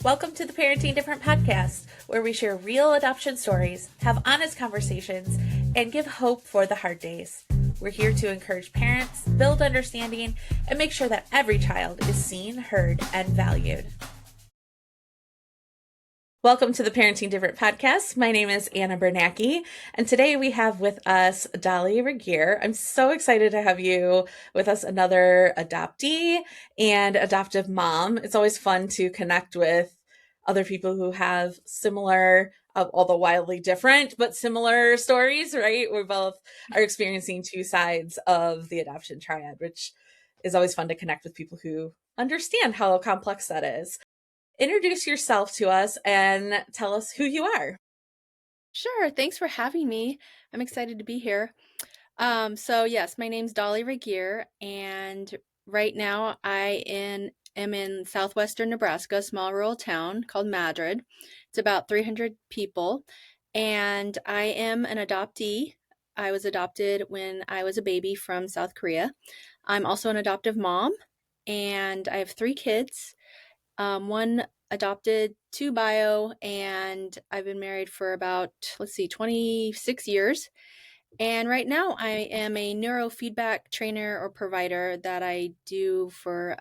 Welcome to the Parenting Different podcast, where we share real adoption stories, have honest conversations, and give hope for the hard days. We're here to encourage parents, build understanding, and make sure that every child is seen, heard, and valued. Welcome to the Parenting Different podcast. My name is Anna Bernacki, and today we have with us Dolly Regier. I'm so excited to have you with us, another adoptee and adoptive mom. It's always fun to connect with other people who have similar, although wildly different, but similar stories, right? We both are experiencing two sides of the adoption triad, which is always fun to connect with people who understand how complex that is. Introduce yourself to us and tell us who you are. Sure. Thanks for having me. I'm excited to be here. Yes, my name's Dolly Regier, and right now am in southwestern Nebraska, a small rural town called Madrid. It's about 300 people, and I am an adoptee. I was adopted when I was a baby from South Korea. I'm also an adoptive mom, and I have 3 kids. One adopted, 2 bio, and I've been married for about, 26 years. And right now, I am a neurofeedback trainer or provider that I do for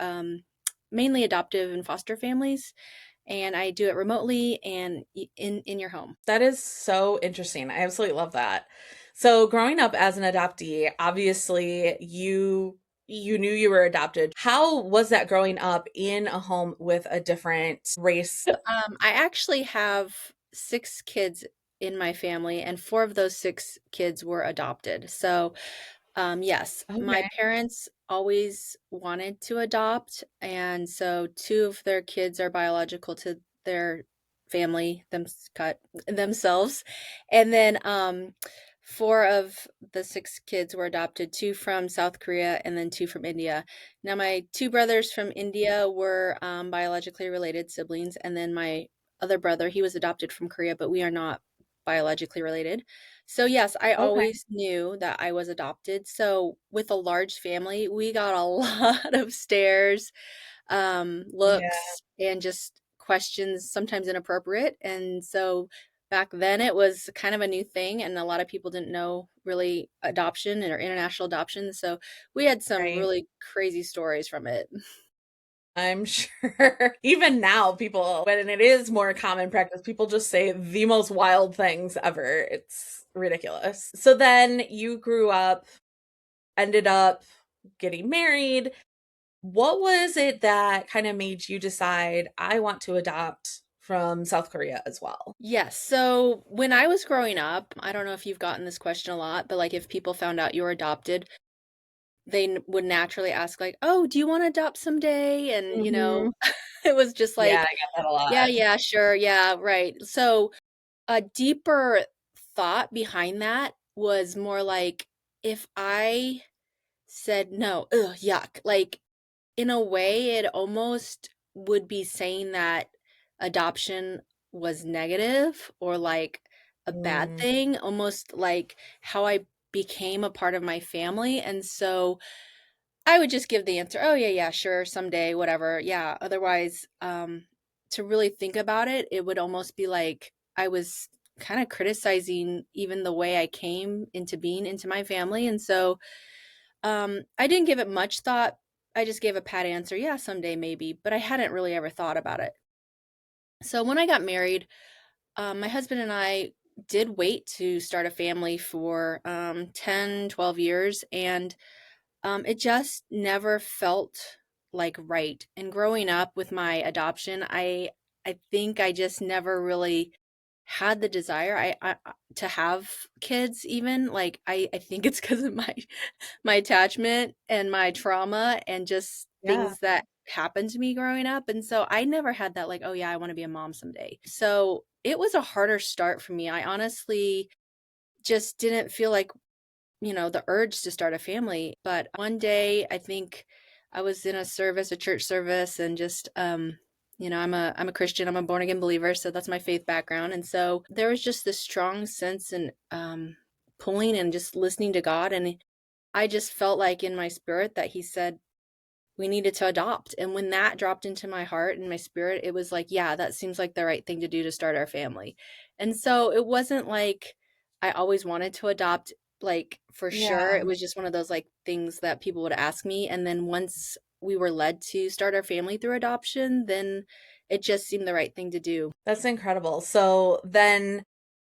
mainly adoptive and foster families. And I do it remotely and in your home. That is so interesting. I absolutely love that. So, growing up as an adoptee, obviously you knew you were adopted. How was that growing up in a home with a different race? I actually have 6 kids in my family, and 4 of those 6 kids were adopted. Yes, my Okay. parents always wanted to adopt, and so 2 of their kids are biological to their family themselves, and then 4 of the 6 kids were adopted, 2 from South Korea and then 2 from India. Now, my 2 brothers from India were biologically related siblings, and then my other brother, he was adopted from Korea, but we are not biologically related. So, yes, I Okay. always knew that I was adopted. So, with a large family, we got a lot of stares, Yeah, looks, and just questions, sometimes inappropriate. And so, back then, it was kind of a new thing, and a lot of people didn't know really adoption or international adoption. So, we had some right. really crazy stories from it. I'm sure even now people, when it is more common practice, people just say the most wild things ever. It's ridiculous. So then you grew up, ended up getting married. What was it that kind of made you decide I want to adopt from South Korea as well? Yes. So when I was growing up, I don't know if you've gotten this question a lot, but like if people found out you were adopted, they would naturally ask like, "Oh, do you want to adopt someday?" And Hmm. it was just Yeah, like, I get that a "Yeah, lot. yeah, sure. Yeah, right." So a deeper thought behind that was more like if I said no, ugh, yuck. Like in a way, it almost would be saying that adoption was negative or like a bad Mm, thing, almost like how I became a part of my family. And so I would just give the answer, "Oh, yeah, yeah, sure, someday, whatever." Yeah. Otherwise, to really think about it, it would almost be like I was kind of criticizing even the way I came into being into my family. And so I didn't give it much thought. I just gave a pat answer, "Yeah, someday maybe," but I hadn't really ever thought about it. So when I got married, my husband and I did wait to start a family for 10, 12 years, and it just never felt like right. And growing up with my adoption, I think I just never really had the desire to have kids even. Like I think it's because of my attachment and my trauma and just yeah. things that happened to me growing up. And so I never had that like, oh yeah, I want to be a mom someday. So it was a harder start for me. I honestly just didn't feel like the urge to start a family. But one day, I think I was in a church service, and just, I'm a Christian. I'm a born again believer, so that's my faith background. And so there was just this strong sense and pulling and just listening to God, and I just felt like in my spirit that He said, we needed to adopt. And when that dropped into my heart and my spirit, it was like, yeah, that seems like the right thing to do to start our family. And so it wasn't like I always wanted to adopt, like for sure. Yeah, It was just one of those like things that people would ask me. And then once we were led to start our family through adoption, then it just seemed the right thing to do. that's incredible. So then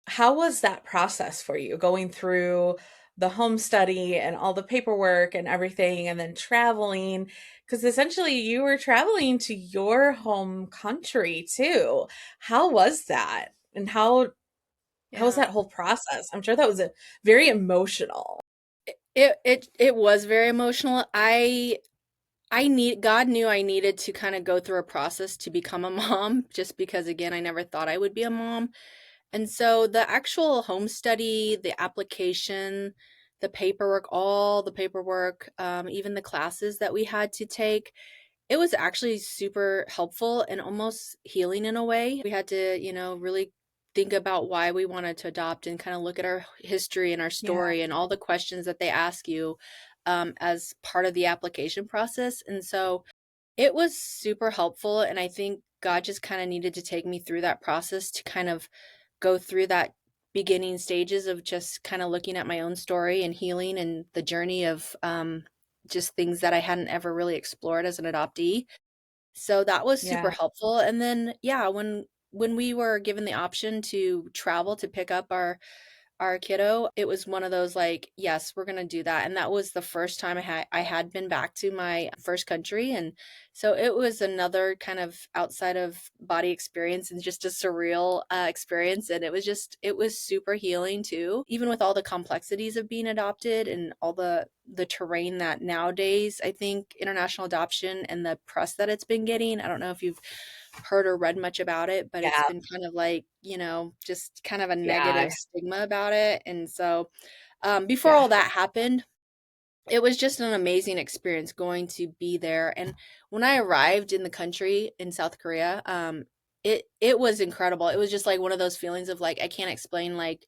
how was that process for you going through the home study and all the paperwork and everything and then traveling? Because essentially you were traveling to your home country too. How was that? And how was Yeah. that whole process? I'm sure that was a very emotional. It was very emotional. I need God knew I needed to kind of go through a process to become a mom just because again I never thought I would be a mom. And so the actual home study, the application, the paperwork, all the paperwork, even the classes that we had to take, it was actually super helpful and almost healing in a way. We had to, really think about why we wanted to adopt and kind of look at our history and our Yeah, story and all the questions that they ask you as part of the application process. And so it was super helpful. And I think God just kind of needed to take me through that process to kind of go through that beginning stages of just kind of looking at my own story and healing and the journey of just things that I hadn't ever really explored as an adoptee. So that was super yeah. helpful. And then yeah, when we were given the option to travel to pick up our kiddo, it was one of those like, yes, we're going to do that. And that was the first time I had been back to my first country, and so it was another kind of outside of body experience and just a surreal experience, and it was super healing too, even with all the complexities of being adopted and all the terrain that nowadays I think international adoption and the press that it's been getting. I don't know if you've heard or read much about it, but it's Yeah, been kind of like, just kind of a yeah, negative stigma about it. And so, before yeah. all that happened, it was just an amazing experience going to be there. And when I arrived in the country in South Korea, it was incredible. It was just like one of those feelings of like I can't explain. Like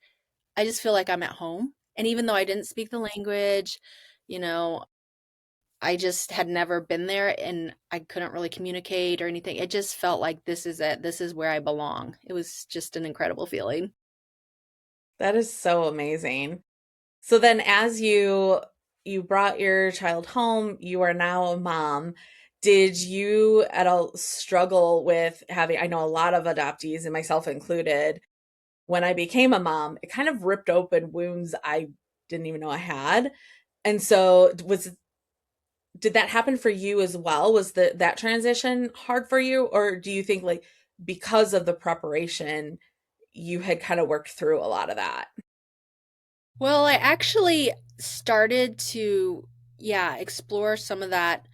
I just feel like I'm at home. And even though I didn't speak the language, you know, I just had never been there and I couldn't really communicate or anything. It just felt like this is it. This is where I belong. It was just an incredible feeling. That is so amazing. So then as you brought your child home, you are now a mom. Did you at all struggle with having, I know a lot of adoptees and myself included, when I became a mom, it kind of ripped open wounds I didn't even know I had. And so was did that happen for you as well? Was that transition hard for you, or do you think like because of the preparation you had kind of worked through a lot of that? Well, I actually started to, yeah, explore some of that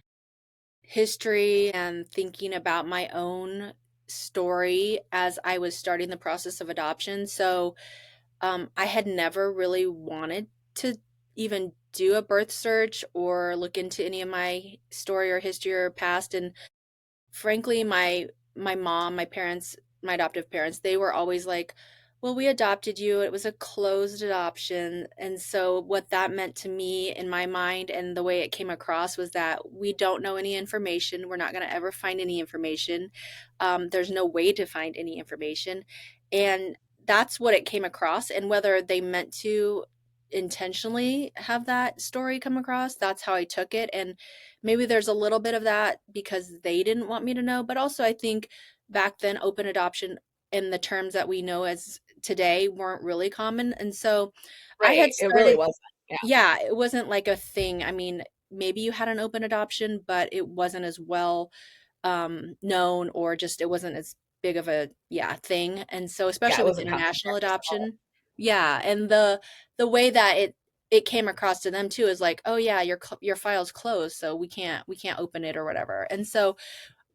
history and thinking about my own story as I was starting the process of adoption. So, I had never really wanted to even do a birth search or look into any of my story or history or past. And frankly, my mom, my parents, my adoptive parents, they were always like, "Well, we adopted you. It was a closed adoption." And so what that meant to me in my mind and the way it came across was that we don't know any information. We're not going to ever find any information. There's no way to find any information. And that's what it came across. And whether they meant to intentionally have that story come across, that's how I took it. And maybe there's a little bit of that because they didn't want me to know, but also I think back then open adoption in the terms that we know as today weren't really common. And so I Right. had It really started, wasn't. Yeah. yeah, it wasn't like a thing. I mean, maybe you had an open adoption, but it wasn't as well known, or just it wasn't as big of a, yeah, thing. And so Yeah, especially it with wasn't common international practice at all. adoption, yeah, and the way that it came across to them too is like, oh yeah, your file's closed, so we can't open it or whatever. And so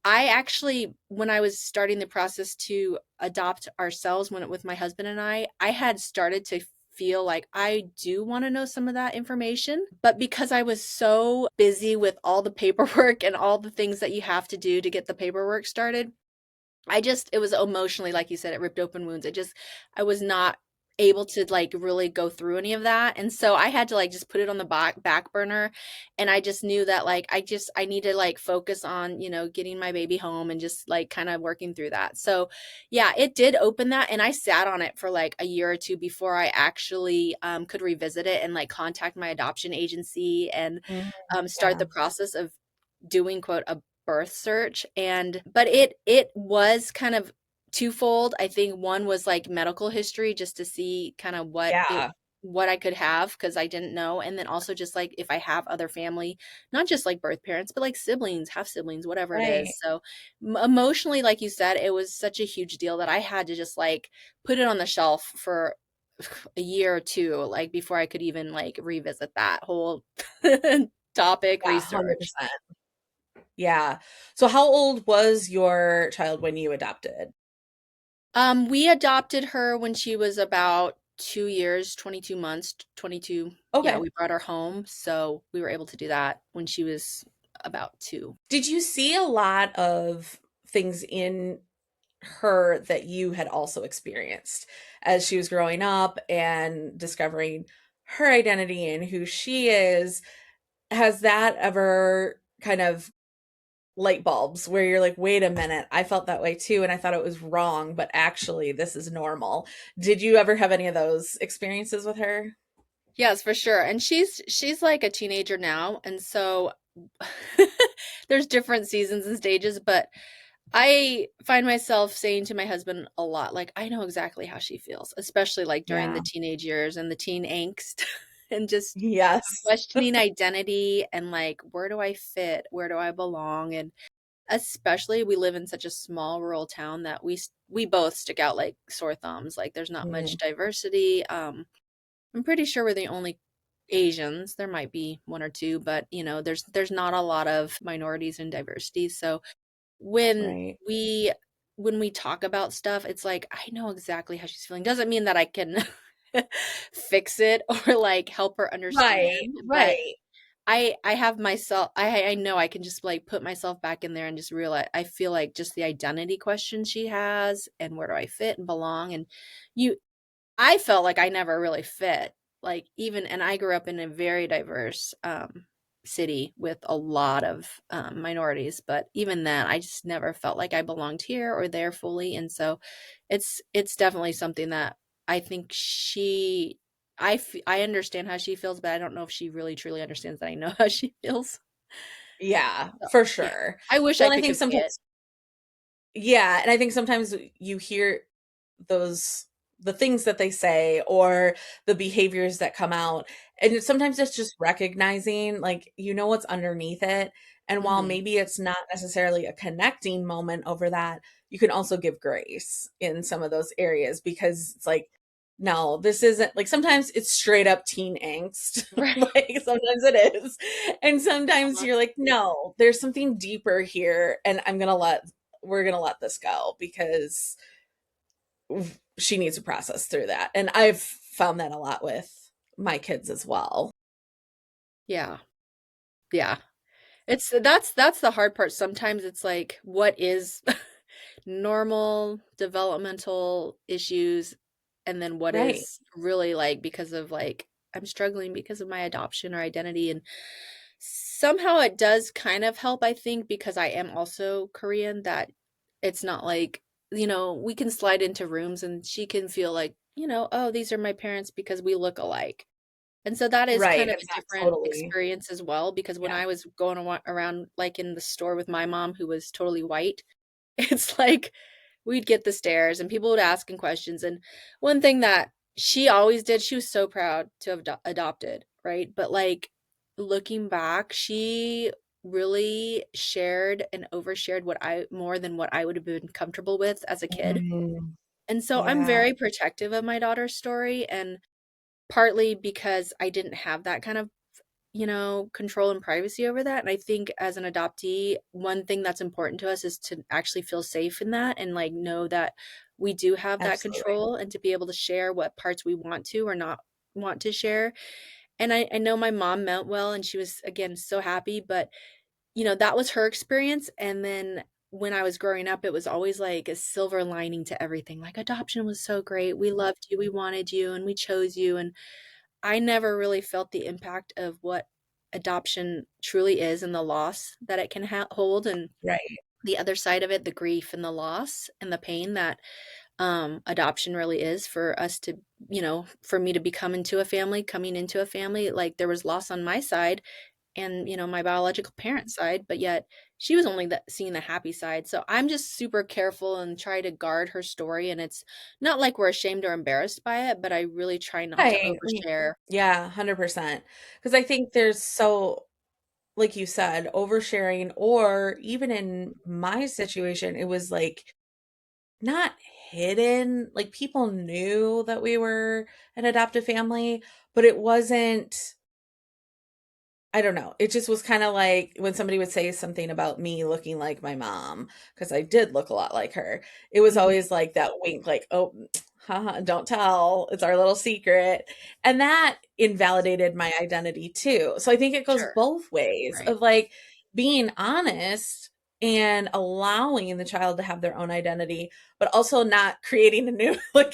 I actually, when I was starting the process to adopt ourselves, when it with my husband and I had started to feel like I do want to know some of that information. But because I was so busy with all the paperwork and all the things that you have to do to get the paperwork started, it was emotionally, like you said, it ripped open wounds. I was not able to like really go through any of that. And so I had to like just put it on the back burner. And I just knew that like I need to like focus on, getting my baby home and just like kind of working through that. So yeah, it did open that, and I sat on it for like a year or two before I actually could revisit it and like contact my adoption agency and Mm, start yeah. the process of doing quote a birth search. And but it was kind of twofold. I think one was like medical history, just to see kind of Yeah. what I could have, because I didn't know. And then also just like if I have other family, not just like birth parents, but like siblings, half siblings, whatever it Right. is. So emotionally, like you said, it was such a huge deal that I had to just like put it on the shelf for a year or two, like before I could even like revisit that whole topic Yeah, research. 100%. Yeah. So how old was your child when you adopted? We adopted her when she was about 2 years, 22 months, 22. Yeah, Okay. we brought her home, so we were able to do that when she was about 2. Did you see a lot of things in her that you had also experienced as she was growing up and discovering her identity and who she is? Has that ever kind of light bulbs where you're like, wait a minute, I felt that way too, and I thought it was wrong, but actually, this is normal? Did you ever have any of those experiences with her? Yes, for sure, and she's like a teenager now, and so there's different seasons and stages, but I find myself saying to my husband a lot, like, I know exactly how she feels, especially like during the Yeah. teenage years and the teen angst and just Yes. questioning identity and like, where do I fit? Where do I belong? And especially we live in such a small rural town that we both stick out like sore thumbs. Like there's not much Mm, diversity. I'm pretty sure we're the only Asians. There might be one or two, but there's not a lot of minorities and diversity. So when right. we when we talk about stuff, it's like I know exactly how she's feeling. Doesn't mean that I can fix it or like help her Right. understand, but Right. I have myself I know I can just, like, put myself back in there and just realize I feel like just the identity question she has and where do I fit and belong, and you I felt like I never really fit, like, even and I grew up in a very diverse, city with a lot of, minorities, but even then, I just never felt like I belonged here or there fully, and so it's definitely something that I think I understand how she feels, but I don't know if she really truly understands that I know how she feels. Yeah, So, for yeah. sure. I wish Well, I and I could think convey it. sometimes, yeah, and I think sometimes you hear those the things that they say or the behaviors that come out, and sometimes it's just recognizing, like, what's underneath it, and while Mhm. maybe it's not necessarily a connecting moment over that, you can also give grace in some of those areas because it's like, no, this isn't, like, sometimes it's straight up teen angst, Right. like, sometimes it is, and sometimes Uh-huh. you're like, "No, there's something deeper here, and we're gonna let this go because she needs to process through that." And I've found that a lot with my kids as well. Yeah. Yeah. That's the hard part. Sometimes it's like, what is normal developmental issues, and then what Right. is really like because of like I'm struggling because of my adoption or identity, and somehow it does kind of help, I think, because I am also Korean, that it's not like, we can slide into rooms and she can feel like, oh, these are my parents because we look alike. And so that is Right, kind of and a not different totally. experience as well, because when Yeah, I was going around, like, in the store with my mom, who was totally white, it's like we'd get the stares and people would ask and questions, and one thing that she always did, she was so proud to have adopted, right? But, like, looking back, she really shared and overshared what I more than what I would have been comfortable with as a kid, mm, and so I'm yeah, very protective of my daughter's story, and partly because I didn't have that kind of, control and privacy over that. And I think as an adoptee, one thing that's important to us is to actually feel safe in that and like know that we do have that absolutely. control and to be able to share what parts we want to or not want to share. And I know my mom meant well and she was again so happy, but that was her experience. And then when I was growing up, it was always like a silver lining to everything. Like adoption was so great. We loved you, we wanted you, and we chose you. And I never really felt the impact of what adoption truly is and the loss that it can hold, and Right. the other side of it, the grief and the loss and the pain that adoption really is for us to, for me to become into a family, coming into a family. Like there was loss on my side and, my biological parents' side, but yet she was only seeing the happy side. So I'm just super careful and try to guard her story. And it's not like we're ashamed or embarrassed by it, but I really try not to Right. overshare. Yeah, 100%. Because I think there's so, like you said, oversharing, or even in my situation, it was like not hidden. Like people knew that we were an adoptive family, but it wasn't, I don't know. It just was kind of like when somebody would say something about me looking like my mom, because I did look a lot like her. It was Mhm. always like that wink, like, oh, haha, don't tell. It's our little secret. And that invalidated my identity too. So I think it goes Sure. both ways Right. of like being honest and allowing the child to have their own identity, but also not creating a new, like,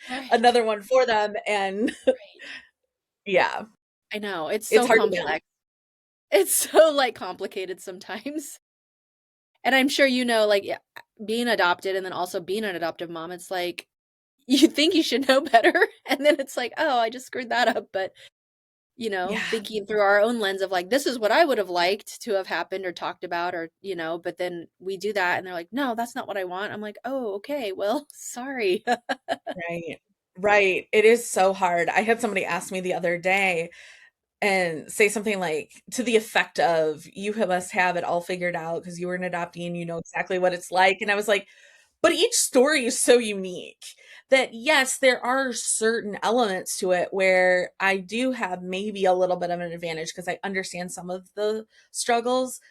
Right. another one for them. And Right. yeah, I know. It's it's so hard to balance. complex. It's so like complicated sometimes. And I'm sure like, yeah, being adopted and then also being an adoptive mom, it's like you think you should know better, and then it's like, "Oh, I just screwed that up," but, Yeah, thinking through our own lens of, like, "This is what I would have liked to have happened or talked about," or, but then we do that, and they're like, "No, that's not what I want." I'm like, "Oh, okay, well, sorry." right. Right. It is so hard. I had somebody ask me the other day and say something like to the effect of, you must have it all figured out because you were an adoptee and you know exactly what it's like. And I was like, but each story is so unique that yes, there are certain elements to it where I do have maybe a little bit of an advantage because I understand some of the struggles,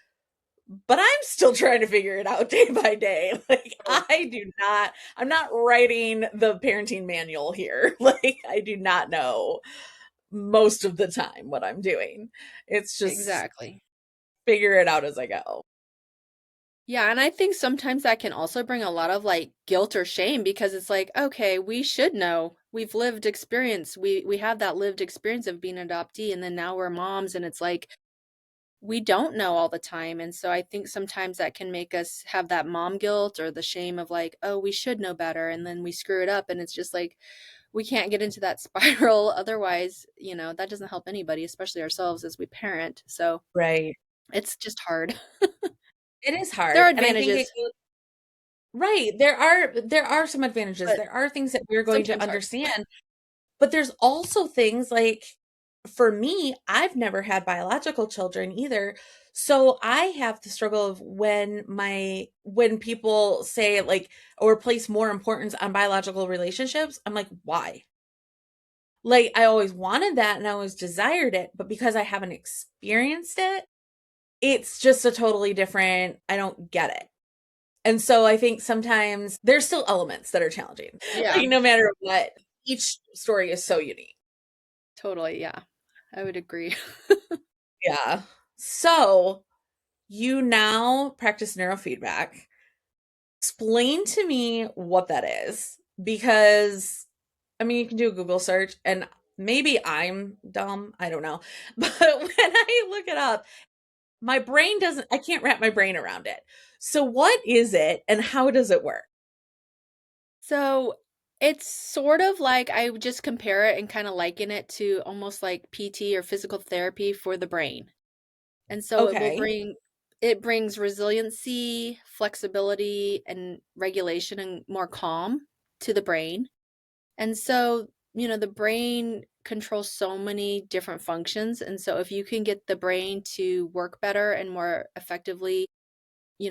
but I'm still trying to figure it out day by day. Like Totally. I'm not writing the parenting manual here. Like I do not know most of the time what I'm doing. It's just Exactly. figure it out as I go. Yeah, and I think sometimes that can also bring a lot of, like, guilt or shame because it's like, "Okay, we should know. We've lived experience. We have that lived experience of being an adoptee, and then now we're moms," and it's like, we don't know all the time, and so I think sometimes that can make us have that mom guilt or the shame of like, "Oh, we should know better," and then we screw it up, and it's just like, we can't get into that spiral, otherwise, that doesn't help anybody, especially ourselves as we parent, so Right. it's just hard. It is There are hard. And I think it advantages, goes right. There are some advantages. but There are things that we're going to sometimes hard. understand, but there's also things like for me, I've never had biological children either. So I have the struggle of when people say like or place more importance on biological relationships, I'm like, why? Like I always wanted that and I always desired it, but because I haven't experienced it, it's just a totally different, I don't get it. And so I think sometimes there's still elements that are challenging. Yeah, Like no matter what, each story is so unique. totally, yeah. I would agree. Yeah. So you now practice neurofeedback. Explain to me what that is because I mean, you can do a Google search and maybe I'm dumb, I don't know. But when I look it up, my brain doesn't, I can't wrap my brain around it. So what is it and how does it work? So, it's sort of like I would just compare it and kinda liken it to almost like PT or physical therapy for the brain. And so Okay. it brings resiliency, flexibility, and regulation and more calm to the brain. And so, the brain controls so many different functions. And so if you can get the brain to work better and more effectively,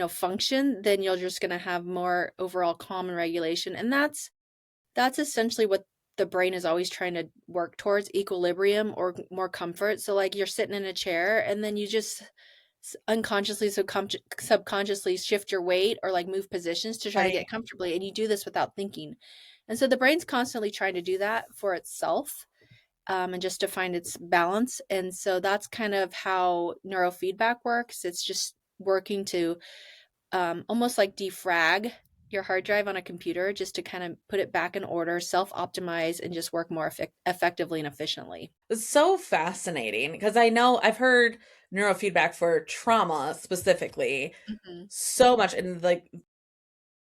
function, then you're just going to have more overall calm and regulation. And that's essentially what the brain is always trying to work towards, equilibrium or more comfort. So like you're sitting in a chair and then you just unconsciously, subconsciously shift your weight or like move positions to try to Right. get comfortably, and you do this without thinking. And so the brain's constantly trying to do that for itself, and just to find its balance. And so that's kind of how neurofeedback works. It's just working to almost like defrag your hard drive on a computer just to kind of put it back in order, self optimize, and just work more effectively and efficiently. It's so fascinating because I know I've heard neurofeedback for trauma specifically Mhm. so much and like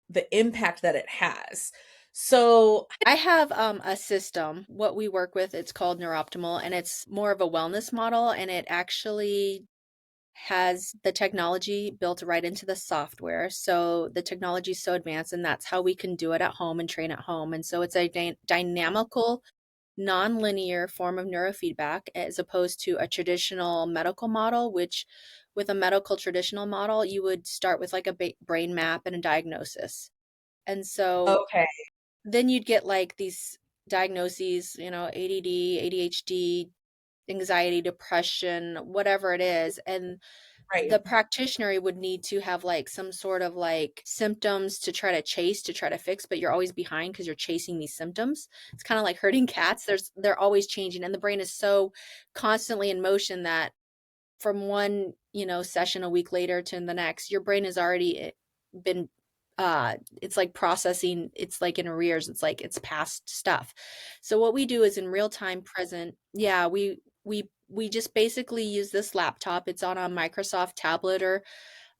the impact that it has. So, I have a system. What we work with, it's called Neuroptimal, and it's more of a wellness model. And it actually has the technology built right into the software. So the technology is so advanced, and that's how we can do it at home and train at home. And so it's a dynamical, non-linear form of neurofeedback as opposed to a traditional medical model, which with a medical traditional model, you would start with like a brain map and a diagnosis. And so okay, then you'd get like these diagnoses, ADD, ADHD, anxiety, depression, whatever it is. And right, the practitioner would need to have like some sort of like symptoms to try to chase, to try to fix, but you're always behind because you're chasing these symptoms. It's kind of like herding cats. They're always changing, and the brain is so constantly in motion that from one, session a week later to the next, your brain has already been it's like processing, it's like in arrears, it's like it's past stuff. So what we do is in real time present. Yeah, we just basically use this laptop. It's on a Microsoft tablet or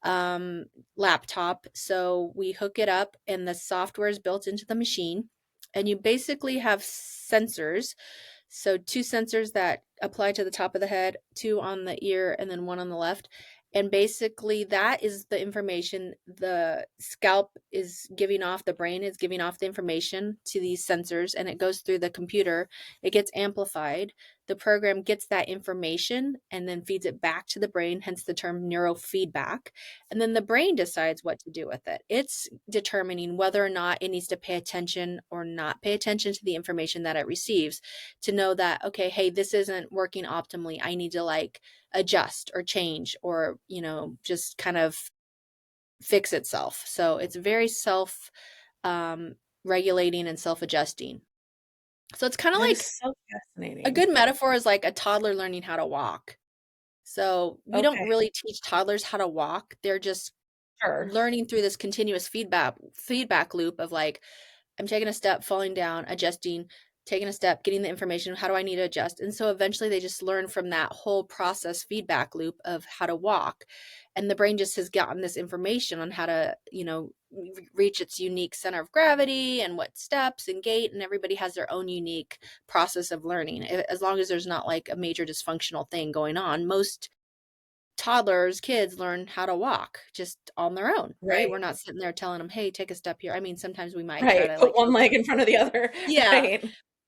um, laptop. So we hook it up, and the software is built into the machine. And you basically have sensors. So two sensors that apply to the top of the head, two on the ear, and then one on the left. And basically, that is the information the scalp is giving off, the brain is giving off the information to these sensors, and it goes through the computer. It gets amplified. The program gets that information and then feeds it back to the brain, hence the term neurofeedback. And then the brain decides what to do with it. It's determining whether or not it needs to pay attention or not pay attention to the information that it receives to know that, okay, hey, this isn't working optimally. I need to like adjust or change or, just kind of fix itself. So it's very self um, regulating and self adjusting. So it's kind of that is like so a fascinating. good metaphor is like a toddler learning how to walk. So we don't Okay, really teach toddlers how to walk. They're just sure, learning through this continuous feedback loop of like, I'm taking a step, falling down, adjusting, taking a step, getting the information. How do I need to adjust? And so eventually they just learn from that whole process feedback loop of how to walk. And the brain just has gotten this information on how to, reach its unique center of gravity and what steps and gait. And everybody has their own unique process of learning. As long as there's not like a major dysfunctional thing going on, most toddlers, kids learn how to walk just on their own, right? right, We're not sitting there telling them, "Hey, take a step here." I mean, sometimes we might try right. to Put like one help leg them. in front of the other, Yeah, right,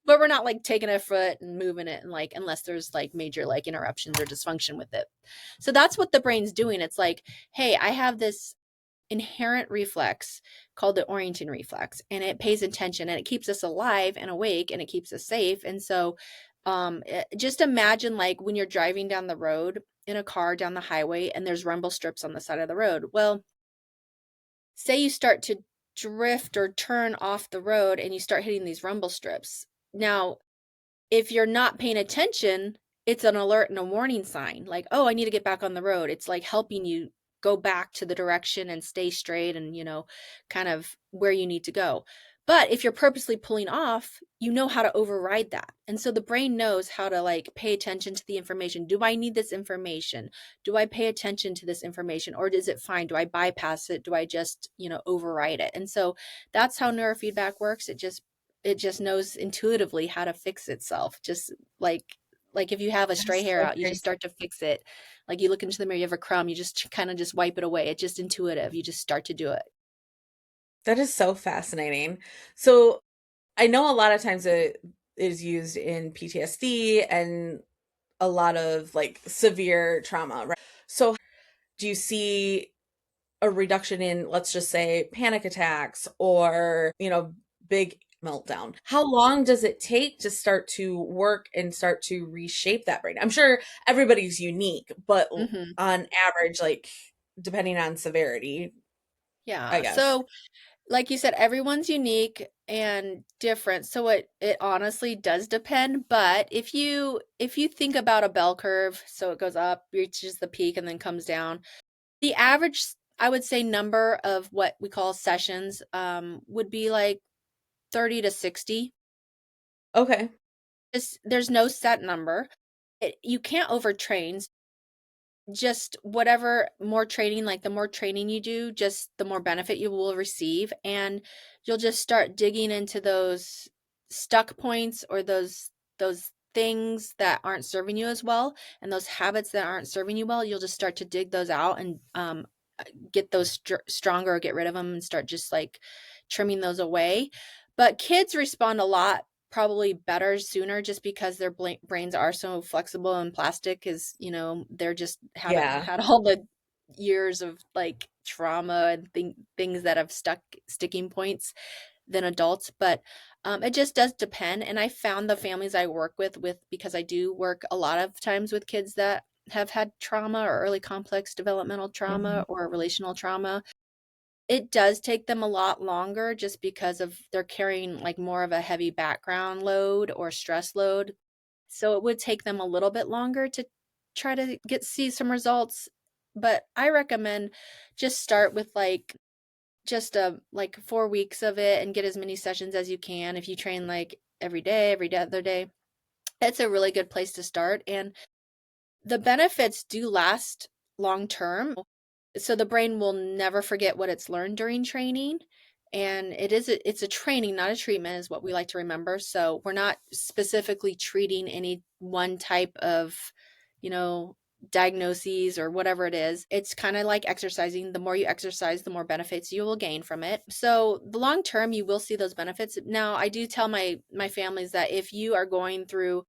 but we're not like taking a foot and moving it and like unless there's like major like interruptions or dysfunction with it. So that's what the brain's doing. It's like, "Hey, I have this inherent reflex called the orienting reflex, and it pays attention and it keeps us alive and awake and it keeps us safe." And so just imagine like when you're driving down the road in a car down the highway and there's rumble strips on the side of the road. Well, say you start to drift or turn off the road and you start hitting these rumble strips. Now, if you're not paying attention, it's an alert and a warning sign like, oh, I need to get back on the road. It's like helping you go back to the direction and stay straight and, kind of where you need to go. But if you're purposely pulling off, you know how to override that. And so the brain knows how to like pay attention to the information. Do I need this information? Do I pay attention to this information or is it fine? Do I bypass it? Do I just, override it? And so that's how neurofeedback works. It just knows intuitively how to fix itself. Just like if you have a stray that's hair so out, you just crazy. start to fix it. Like you look into the mirror, you have a crumb, you just kind of just wipe it away. It's just intuitive. You just start to do it. That is so fascinating. So I know a lot of times it is used in PTSD and a lot of like severe trauma, right? So do you see a reduction in, let's just say, panic attacks or, big meltdown? How long does it take to start to work and start to reshape that brain? I'm sure everybody's unique, but Hmm. on average, like depending on severity, I Yeah. guess. So like you said, everyone's unique and different. So it honestly does depend. But if you think about a bell curve, so it goes up, reaches the peak, and then comes down. The average I would say number of what we call sessions would be like 30 to 60. Okay. There's no set number. You can't overtrain. Just whatever more training, like the more training you do, just the more benefit you will receive. And you'll just start digging into those stuck points or those things that aren't serving you as well, and those habits that aren't serving you well. You'll just start to dig those out and get those stronger or get rid of them and start just like trimming those away. But kids respond a lot probably better sooner just because their brains are so flexible and plastic is, they're just haven't Yeah. had all the years of like trauma and things that have sticking points than adults. But it just does depend. And I found the families I work with because I do work a lot of times with kids that have had trauma or early complex developmental Mhm. trauma or relational trauma. It does take them a lot longer just because of they're carrying like more of a heavy background load or stress load. So it would take them a little bit longer to try to see some results. But I recommend just start with like just like 4 weeks of it and get as many sessions as you can. If you train like every day, other day, it's a really good place to start. And the benefits do last long term. So the brain will never forget what it's learned during training. And it's a training, not a treatment, is what we like to remember. So we're not specifically treating any one type of, you know, diagnoses or whatever it is. It's kind of like exercising. The more you exercise, the more benefits you will gain from it. So the long term, you will see those benefits. Now, I do tell my families that if you are going through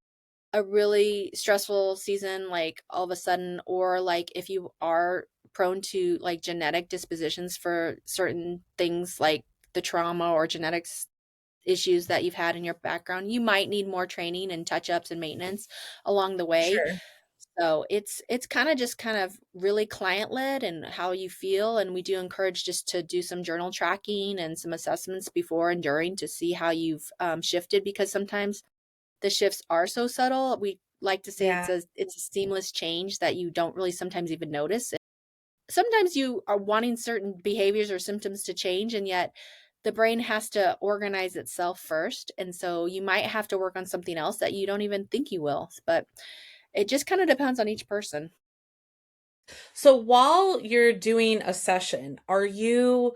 a really stressful season, like all of a sudden, or like if you are prone to like genetic dispositions for certain things like the trauma or genetics issues that you've had in your background, you might need more training and touch ups and maintenance along the way. Sure. So it's kind of really client led and how you feel. And we do encourage just to do some journal tracking and some assessments before and during to see how you've shifted, because sometimes the shifts are so subtle. We like to say Yeah. it's a seamless change that you don't really sometimes even notice. Sometimes you are wanting certain behaviors or symptoms to change, and yet the brain has to organize itself first. And so you might have to work on something else that you don't even think you will. But it just kind of depends on each person. So while you're doing a session, are you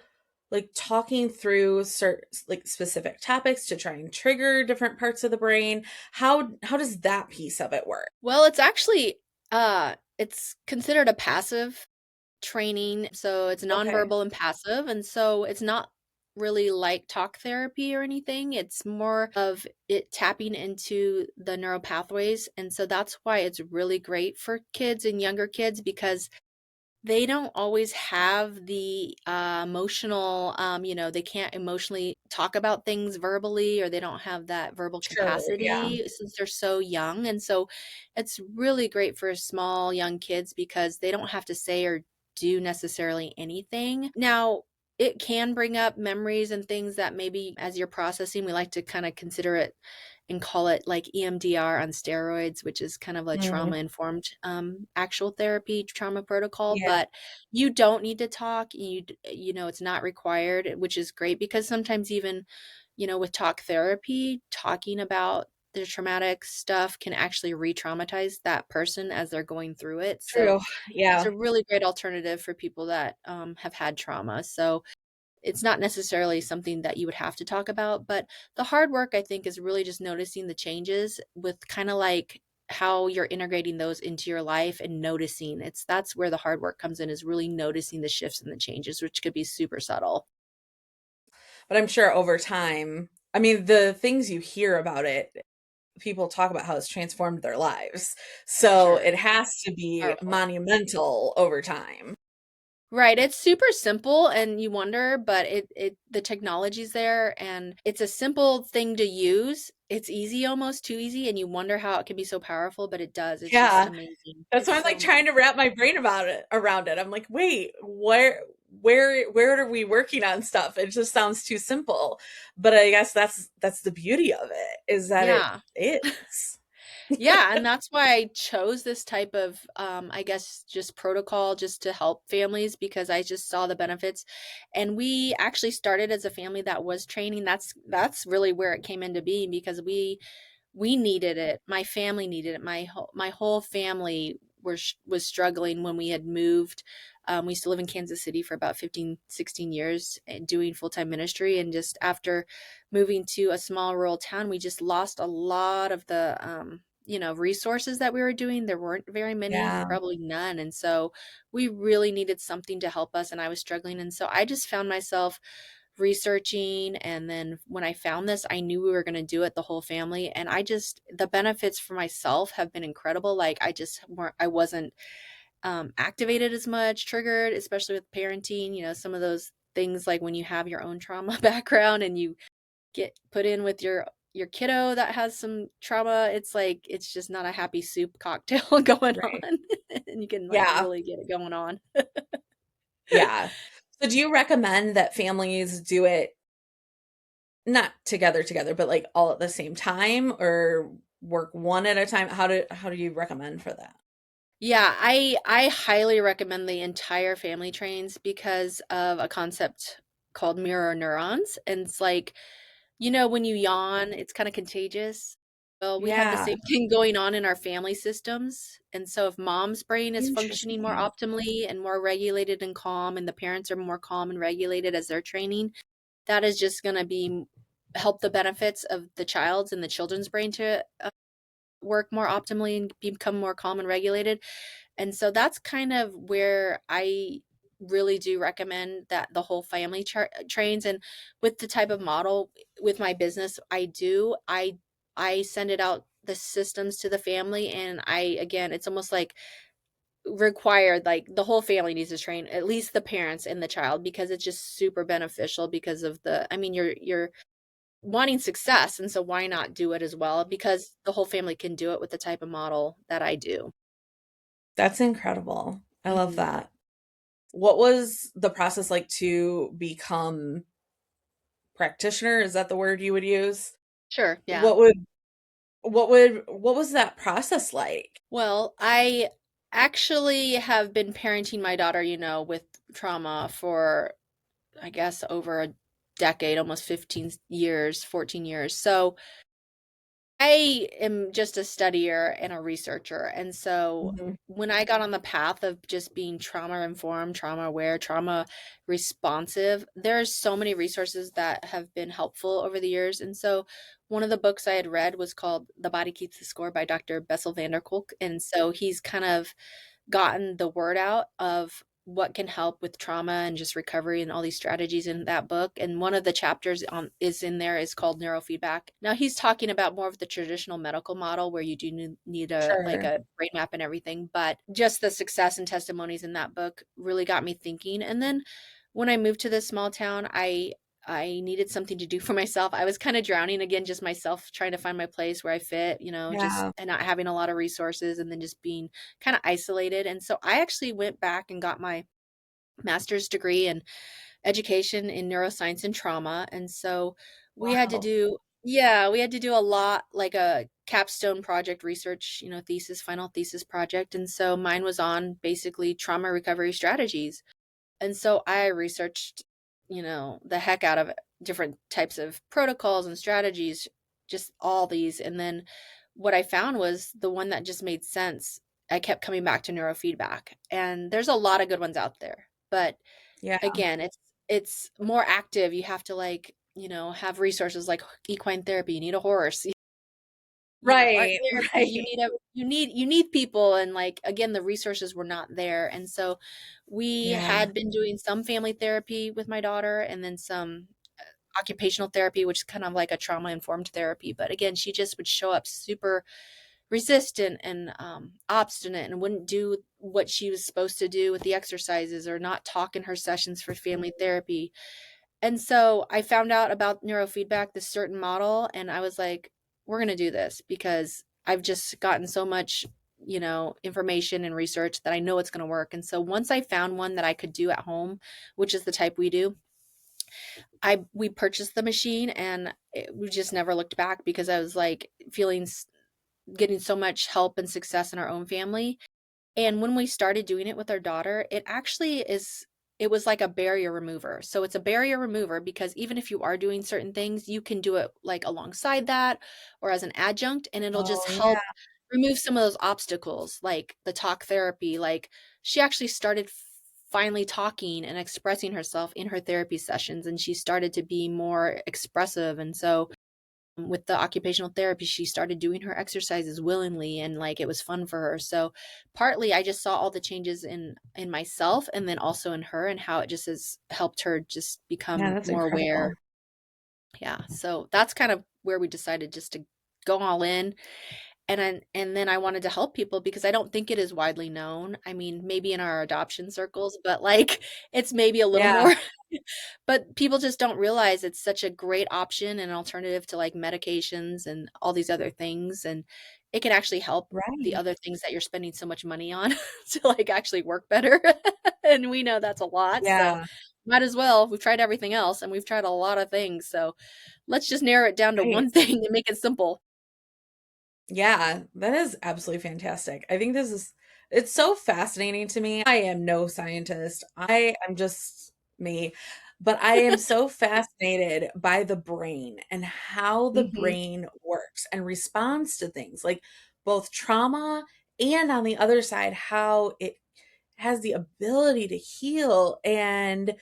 like talking through certain like specific topics to try and trigger different parts of the brain? How does that piece of it work? Well, it's actually it's considered a passive training. So it's Okay. nonverbal and passive. And so it's not really like talk therapy or anything. It's more of it tapping into the neural pathways. And so that's why it's really great for kids and younger kids, because they don't always have the emotional, they can't emotionally talk about things verbally, or they don't have that verbal Sure. Yeah. capacity since they're so young. And so it's really great for small, young kids because they don't have to say or do necessarily anything. Now, it can bring up memories and things that maybe as you're processing, we like to kind of consider it and call it like EMDR on steroids, which is kind of a Mm, trauma informed actual therapy trauma protocol. yeah. But you don't need to talk. It's not required, which is great because sometimes even with talk therapy, talking about the traumatic stuff can actually re-traumatize that person as they're going through it. So True. it's Yeah. a really great alternative for people that have had trauma. So it's not necessarily something that you would have to talk about, but the hard work I think is really just noticing the changes with kind of like how you're integrating those into your life and noticing. That's where the hard work comes in, is really noticing the shifts and the changes, which could be super subtle. But I'm sure over time, I mean, the things you hear about it, people talk about how it's transformed their lives. For So sure. it has to be Powerful. monumental over time. Right, it's super simple and you wonder, but it the technology's there and it's a simple thing to use. It's easy, almost too easy, and you wonder how it can be so powerful, but it does. It's just Yeah. amazing. That's It's why I'm so like trying to amazing. wrap my brain about it around it. I'm like, wait, where are we working on stuff? It just sounds too simple. But I guess that's the beauty of it, is that it Yeah. is. Yeah, and that's why I chose this type of, I guess, just protocol just to help families because I just saw the benefits. And we actually started as a family that was training. That's really where it came into being because we needed it. My family needed it. My whole family was struggling when we had moved. We used to live in Kansas City for about 15, 16 years and doing full-time ministry. And just after moving to a small rural town, we just lost a lot of the, resources that we were doing. There weren't very many, Yeah. probably none. And so we really needed something to help us. And I was struggling. And so I just found myself researching, and then when I found this, I knew we were going to do it, the whole family, and the benefits for myself have been incredible. Like I wasn't activated as much, triggered, especially with parenting, some of those things like when you have your own trauma background and you get put in with your kiddo that has some trauma, it's like it's just not a happy soup cocktail going Right. on. And you can like Yeah. really get it going on. Yeah. So do you recommend that families do it not together, but like all at the same time or work one at a time? How do you recommend for that? Yeah, I highly recommend the entire family trains because of a concept called mirror neurons. And it's like, when you yawn, it's kind of contagious. Well, we have the Yeah. same thing going on in our family systems. And so if mom's brain is functioning more Interesting. optimally and more regulated and calm, and the parents are more calm and regulated as they're training, that is just going to be help the benefits of the child's and the children's brain to work more optimally and become more calm and regulated. And so that's kind of where I really do recommend that the whole family trains. And with the type of model with my business, I send it out the systems to the family, and again, it's almost like required, like the whole family needs to train, at least the parents and the child, because it's just super beneficial because of I mean, you're wanting success, and so why not do it as well, because the whole family can do it with the type of model that I do. That's incredible. I love Mhm. that. What was the process like to become practitioner? Is that the word you would use? Sure, yeah. What was that process like? Well, I actually have been parenting my daughter, with trauma for, I guess, over a decade, almost 15 years, 14 years. So I am just a studier and a researcher. And so Mhm. when I got on the path of just being trauma informed, trauma aware, trauma responsive, there's so many resources that have been helpful over the years. And so one of the books I had read was called The Body Keeps the Score by Dr. Bessel van der Kolk. And so he's kind of gotten the word out of what can help with trauma and just recovery and all these strategies in that book. And one of the chapters on is in there is called neurofeedback. Now he's talking about more of the traditional medical model where you do need a like Sure. a brain map and everything, but just the success and testimonies in that book really got me thinking. And then when I moved to this small town, I needed something to do for myself. I was kind of drowning again, just myself trying to find my place where I fit, just Yeah. and not having a lot of resources and then just being kind of isolated. And so I actually went back and got my master's degree in education in neuroscience and trauma. And so Wow. we had to do a lot, like a capstone project research, final thesis project. And so mine was on basically trauma recovery strategies. And so I researched, the heck out of different types of protocols and strategies, just all these. And then what I found was the one that just made sense. I kept coming back to neurofeedback. And there's a lot of good ones out there. But Yeah. again, it's more active. You have to have resources like equine therapy. You need a horse, art Right. therapy, Right. you need people, and like again the resources were not there. And so we Yeah. had been doing some family therapy with my daughter and then some occupational therapy, which is kind of like a trauma informed therapy, but again she just would show up super resistant and obstinate and wouldn't do what she was supposed to do with the exercises or not talk in her sessions for family therapy. And so I found out about neurofeedback, this certain model, and I was like, we're going to do this because I've just gotten so much, information and research that I know it's going to work. And so once I found one that I could do at home, which is the type we do, we purchased the machine, and we just never looked back because I was like feeling getting so much help and success in our own family. And when we started doing it with our daughter, it was like a barrier remover. So it's a barrier remover because even if you are doing certain things, you can do it like alongside that or as an adjunct, and it'll Oh, just yeah. help remove some of those obstacles, like the talk therapy. Like she actually started finally talking and expressing herself in her therapy sessions, and she started to be more expressive. And so with the occupational therapy, she started doing her exercises willingly, and like it was fun for her. So partly I just saw all the changes in myself, and then also in her, and how it just has helped her just Yeah, become that's more aware. incredible. Yeah. So that's kind of where we decided just to go all in. And then I wanted to help people because I don't think it is widely known. I mean, maybe in our adoption circles, but like it's maybe a little Yeah, more. But people just don't realize it's such a great option and alternative to like medications and all these other things, and it can actually help the right. other things that you're spending so much money on to like actually work better. And we know that's a lot, so Yeah, might as well. We've tried everything else and we've tried a lot of things, so let's just narrow it down to right. one thing and make it simple. Yeah, that is absolutely fantastic. I think it's so fascinating to me. I am no scientist. I am just me, but I am so fascinated by the brain and how the Mhm. brain works and responds to things like both trauma and on the other side, how it has the ability to heal and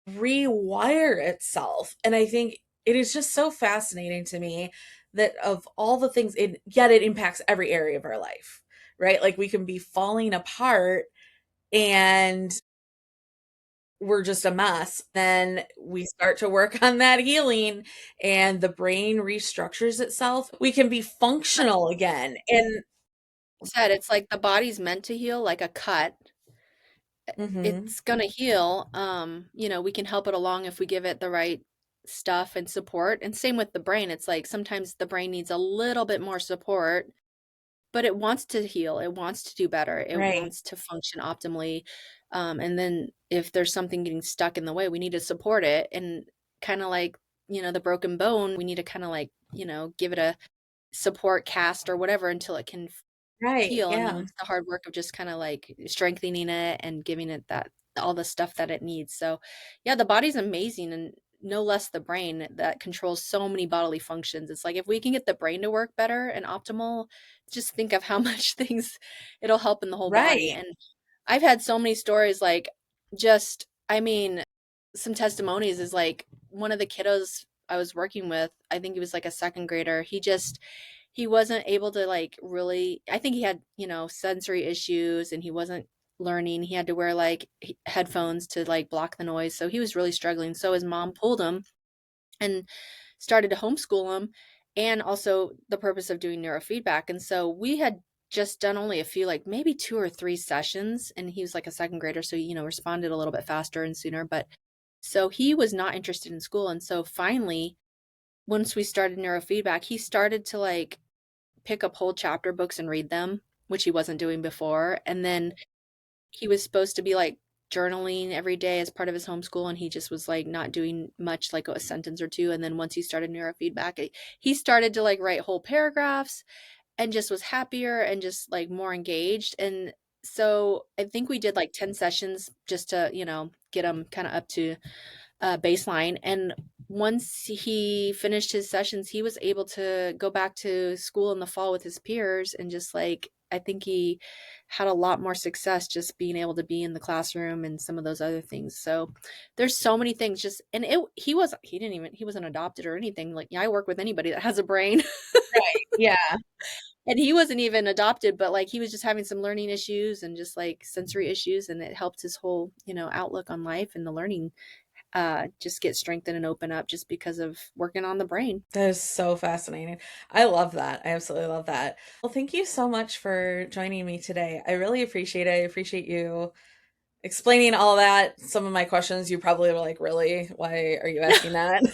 rewire itself. And I think it is just so fascinating to me that of all the things, yet it impacts every area of our life, right? Like we can be falling apart and we're just a mess. Then we start to work on that healing and the brain restructures itself. We can be functional again. And Said it's like the body's meant to heal like a cut. mhm, It's gonna heal. We can help it along if we give it the right stuff and support. And same with the brain. It's like sometimes the brain needs a little bit more support, but it wants to heal. It wants to do better. It right, wants to function optimally. And then if there's something getting stuck in the way, we need to support it. And kind of like, the broken bone, we need to kind of like, give it a support cast or whatever until it can right, heal, and then yeah, it's the hard work of just kinda, like, strengthening it and giving it that all the stuff that it needs. So, yeah, the body's amazing, and no less the brain that controls so many bodily functions. It's like if we can get the brain to work better and optimal, just think of how much things it'll help in the whole body. right. And I've had so many stories, like, just I mean, some testimonies is, like, one of the kiddos I was working with, I think he was, like, a 2nd grader, he wasn't able to, like, really. I think he had, sensory issues, and he wasn't learning. He had to wear, like, headphones to, like, block the noise, so he was really struggling. So his mom pulled him and started to homeschool him, and also the purpose of doing neurofeedback. And so we had just done only a few, like, maybe 2 or 3 sessions, and he was, like, a 2nd grader, so, responded a little bit faster and sooner. But so he was not interested in school, and so finally, once we started neurofeedback, he started to, like, pick up whole chapter books and read them, which he wasn't doing before. And then he was supposed to be like journaling every day as part of his homeschool, and he just was like not doing much, like a sentence or two. And then once he started neurofeedback, he started to like write whole paragraphs and just was happier and just like more engaged. And so I think we did like 10 sessions just to, get him kind of up to baseline. And once he finished his sessions, he was able to go back to school in the fall with his peers, and just like, I think he had a lot more success just being able to be in the classroom and some of those other things. So there's so many things just, and he wasn't adopted or anything. Like, yeah, I work with anybody that has a brain. Right, yeah. And he wasn't even adopted, but like he was just having some learning issues and just like sensory issues, and it helped his whole, outlook on life and the learning just get strengthened and open up just because of working on the brain. That is so fascinating. I love that. I absolutely love that. Well, thank you so much for joining me today. I really appreciate it. I appreciate you explaining all that. Some of my questions you probably were like, "Really? Why are you asking that?"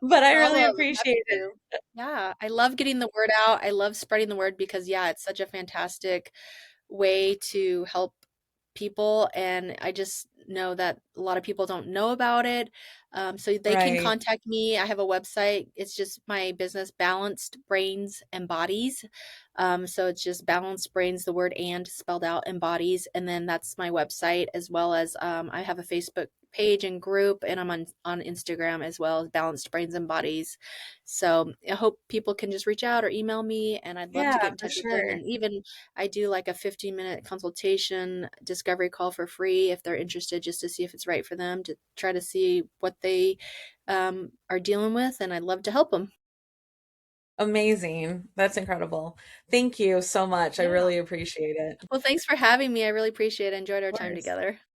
But I really Problem. I'm happy appreciate it. to. Yeah, I love getting the word out. I love spreading the word because, yeah, it's such a fantastic way to help people. And I just know that a lot of people don't know about it. So they can Right. contact me. I have a website. It's just my business, Balanced Brains and Bodies. So it's just Balanced Brains, the word and spelled out, and Bodies. And then that's my website, as well as I have a Facebook page and group, and I'm on Instagram as well, Balanced Brains and Bodies. So I hope people can just reach out or email me, and I'd love to Yeah, get in for touch with them. sure. And even I do like a 15-minute consultation discovery call for free if they're interested, just to see if it's right for them, to try to see what they are dealing with. And I'd love to help them. Amazing. That's incredible. Thank you so much. I Yeah. really appreciate it. Of Well, thanks for having me. I really appreciate it. I enjoyed our time course. together.